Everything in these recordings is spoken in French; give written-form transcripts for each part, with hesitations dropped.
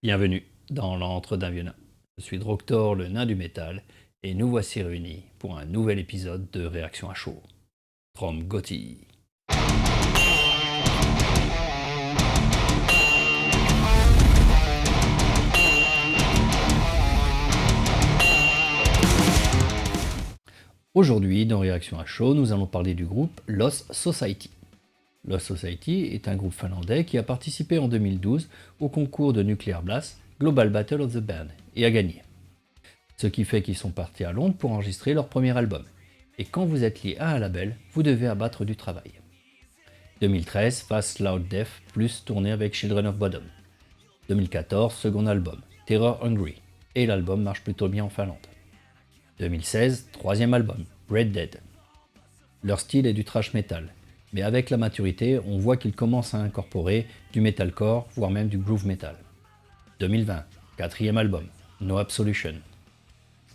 Bienvenue dans l'antre d'un vieux nain. Je suis Droctor, le nain du métal, et nous voici réunis pour un nouvel épisode de Réaction à chaud. Trom Gotti. Aujourd'hui, dans Réaction à chaud, nous allons parler du groupe Lost Society. Lost Society est un groupe finlandais qui a participé en 2012 au concours de Nuclear Blast Global Battle of the Band et a gagné. Ce qui fait qu'ils sont partis à Londres pour enregistrer leur premier album. Et quand vous êtes lié à un label, vous devez abattre du travail. 2013, Fast Loud Death plus tourné avec Children of Bodom. 2014, second album, Terror Hungry, et l'album marche plutôt bien en Finlande. 2016, troisième album, Red Dead. Leur style est du thrash metal, mais avec la maturité, on voit qu'ils commencent à incorporer du metalcore, voire même du groove metal. 2020, quatrième album, No Absolution.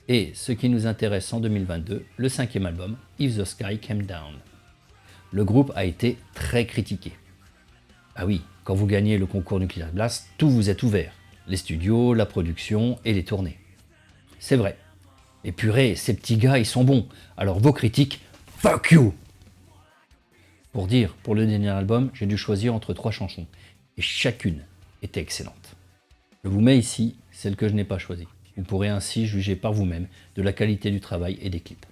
Et ce qui nous intéresse en 2022, le cinquième album, If the Sky Came Down. Le groupe a été très critiqué. Ah oui, quand vous gagnez le concours Nuclear Blast, tout vous est ouvert. Les studios, la production et les tournées. C'est vrai. Et purée, ces petits gars, ils sont bons. Alors vos critiques, fuck you! Pour dire, pour le dernier album, j'ai dû choisir entre 3 chansons. Et chacune était excellente. Je vous mets ici celle que je n'ai pas choisie. Vous pourrez ainsi juger par vous-même de la qualité du travail et des clips.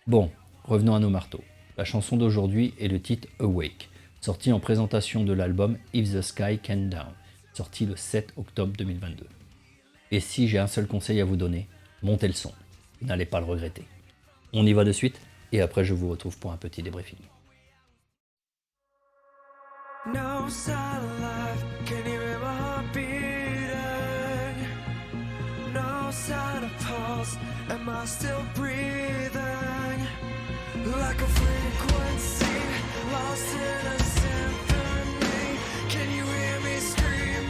Bon, revenons à nos marteaux. La chanson d'aujourd'hui est le titre Awake, sorti en présentation de l'album If the Sky Came Down, sorti le 7 octobre 2022. Et si j'ai un seul conseil à vous donner, montez le son. Vous n'allez pas le regretter. On y va de suite, et après je vous retrouve pour un petit débriefing. No sign of life, can you hear my heart beating? No sign of pulse, am I still breathing? Like a frequency, lost in a symphony. Can you hear me screaming?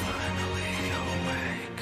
Finally awake.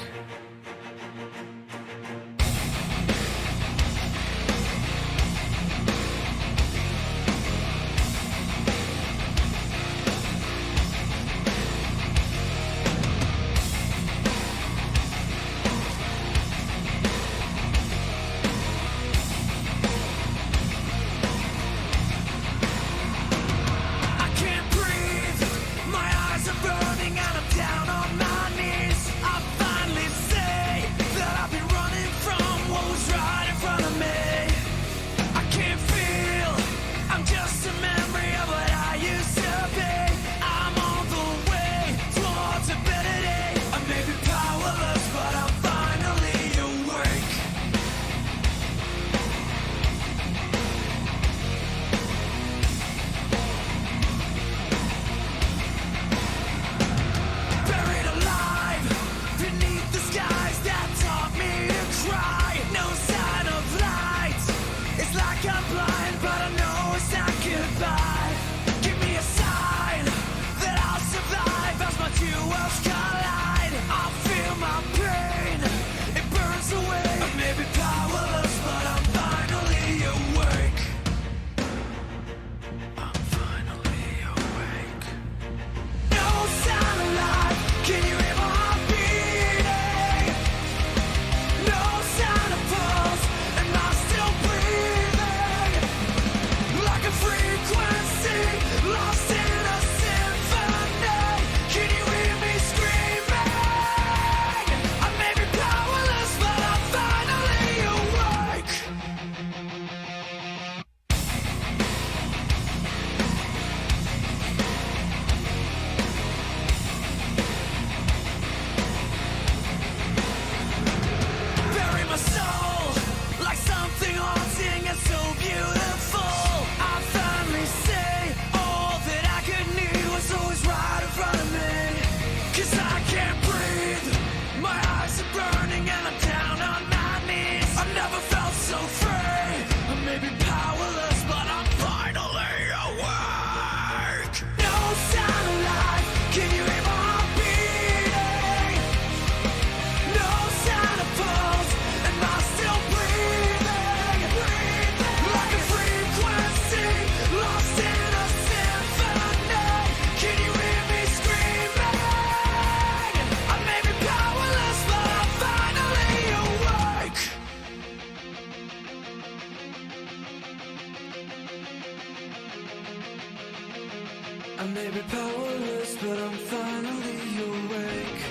I may be powerless, but I'm finally awake.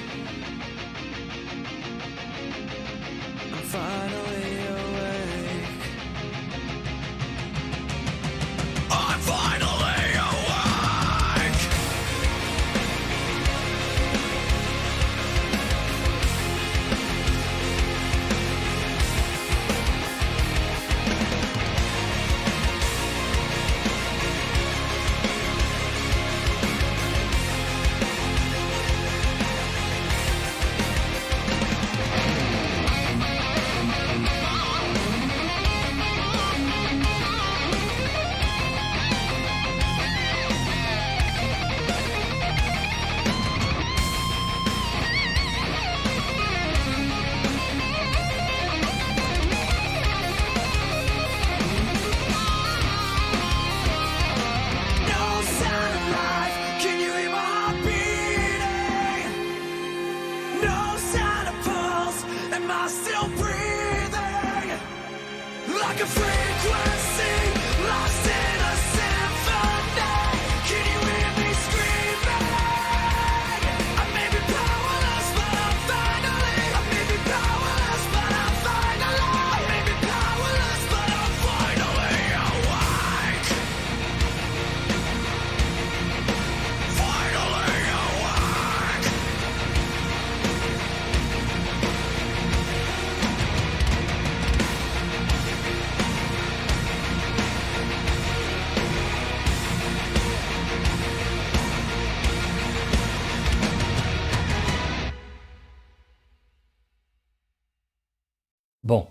I'm finally awake. I'm finally awake. No sign of life. Can you hear my heart beating? No sign of pulse. Am I still breathing? Like a frequency lost in a symphony. Can you hear me screaming? I may be powerless, but I'm finally. I may be powerless, but I'm finally. I may be powerless, but I'm finally awake. Finally awake. Bon,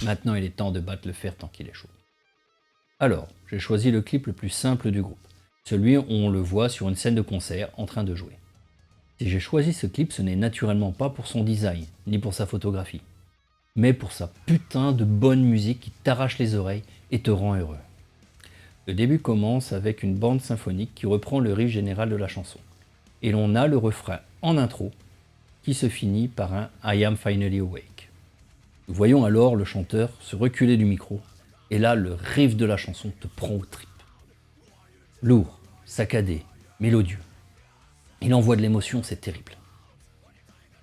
maintenant il est temps de battre le fer tant qu'il est chaud. Alors, j'ai choisi le clip le plus simple du groupe, celui où on le voit sur une scène de concert en train de jouer. Si j'ai choisi ce clip, ce n'est naturellement pas pour son design, ni pour sa photographie, mais pour sa putain de bonne musique qui t'arrache les oreilles et te rend heureux. Le début commence avec une bande symphonique qui reprend le riff général de la chanson, et l'on a le refrain en intro qui se finit par un I am finally awake. Nous voyons alors le chanteur se reculer du micro, et là le riff de la chanson te prend aux tripes. Lourd, saccadé, mélodieux. Il envoie de l'émotion, c'est terrible.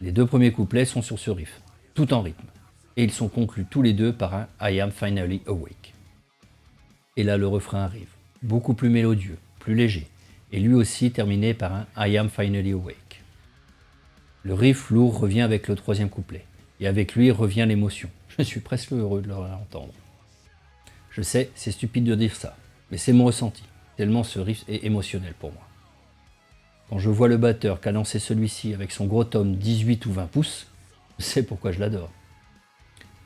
Les deux premiers couplets sont sur ce riff, tout en rythme, et ils sont conclus tous les deux par un I am finally awake. Et là le refrain arrive, beaucoup plus mélodieux, plus léger, et lui aussi terminé par un I am finally awake. Le riff lourd revient avec le troisième couplet, et avec lui revient l'émotion. Je suis presque heureux de le réentendre. Je sais, c'est stupide de dire ça, mais c'est mon ressenti, tellement ce riff est émotionnel pour moi. Quand je vois le batteur cadencer celui-ci avec son gros tome 18 ou 20 pouces, je sais pourquoi je l'adore.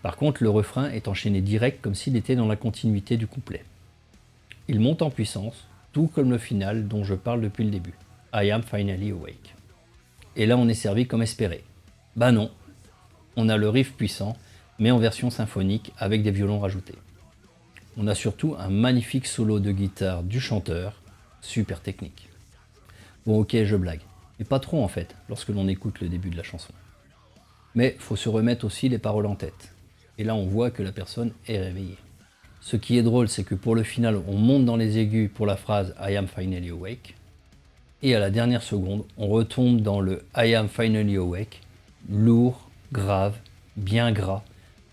Par contre, le refrain est enchaîné direct comme s'il était dans la continuité du couplet. Il monte en puissance, tout comme le final dont je parle depuis le début, I am finally awake. Et là on est servi comme espéré. Bah non, on a le riff puissant, mais en version symphonique avec des violons rajoutés. On a surtout un magnifique solo de guitare du chanteur, super technique. Bon ok, je blague, mais pas trop en fait, lorsque l'on écoute le début de la chanson. Mais faut se remettre aussi les paroles en tête. Et là on voit que la personne est réveillée. Ce qui est drôle, c'est que pour le final, on monte dans les aigus pour la phrase I am finally awake. Et à la dernière seconde, on retombe dans le I am finally awake, lourd, grave, bien gras,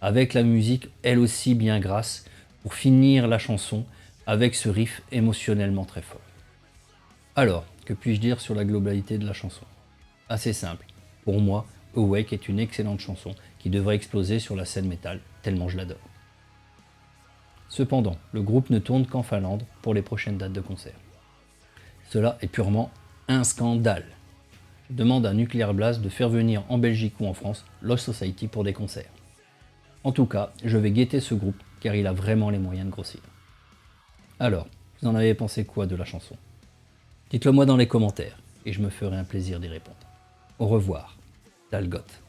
avec la musique elle aussi bien grasse, pour finir la chanson avec ce riff émotionnellement très fort. Alors, que puis-je dire sur la globalité de la chanson? Assez simple. Pour moi, Awake est une excellente chanson qui devrait exploser sur la scène métal, tellement je l'adore. Cependant, le groupe ne tourne qu'en Finlande pour les prochaines dates de concert. Cela est purement un scandale. Je demande à Nuclear Blast de faire venir en Belgique ou en France Lost Society pour des concerts. En tout cas, je vais guetter ce groupe car il a vraiment les moyens de grossir. Alors, vous en avez pensé quoi de la chanson? Dites-le moi dans les commentaires et je me ferai un plaisir d'y répondre. Au revoir, Dalgoth.